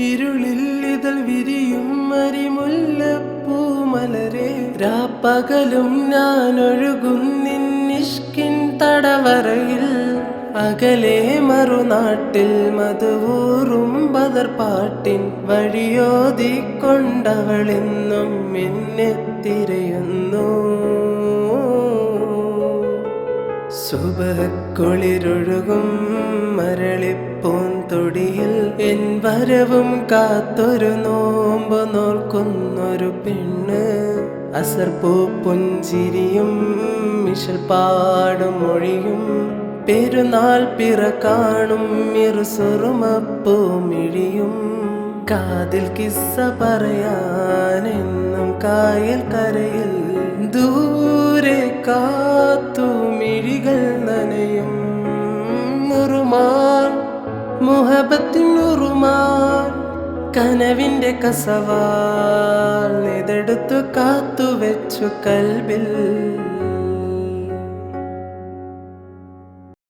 ഇരുളിൽ ഇതൾ വിരിയും മരിമുല്ലപ്പൂമലരെ രാപ്പകലും ഞാൻ ഒഴുകുന്നിഷ്കിൻ തടവറയിൽ അകലെ മറുനാട്ടിൽ മധുവൂറും ബദർപാട്ടിൻ വഴിയോതിക്കൊണ്ടവളെന്നും എന്നെ തിരയുന്നു. സുബഹക്കുളിരൊഴുകും മരളിപ്പൂന്തൊടിയിൽ എൻ വരവും കാത്തൊരു നോമ്പ് നോൽക്കുന്നൊരു പെണ്ണ്. അസർപ്പൂ പുഞ്ചിരിയും മിഷൽപ്പാടും മൊഴിയും പെരുന്നാൾ പിറ കാണും മിറുസുറുമപ്പൂമിഴിയും കാതിൽ കിസ്സ പറയാനെന്നും കായൽ കരയിൽ ദൂരെ കാത്തു മിഴികൾ നനയും. നുറുമാൻ മുഹബത്തിൻ നുറുമാൻ കനവിൻ്റെ കസവാൽ ഇതെടുത്തു കാത്തു വെച്ചു കൽബിൽ.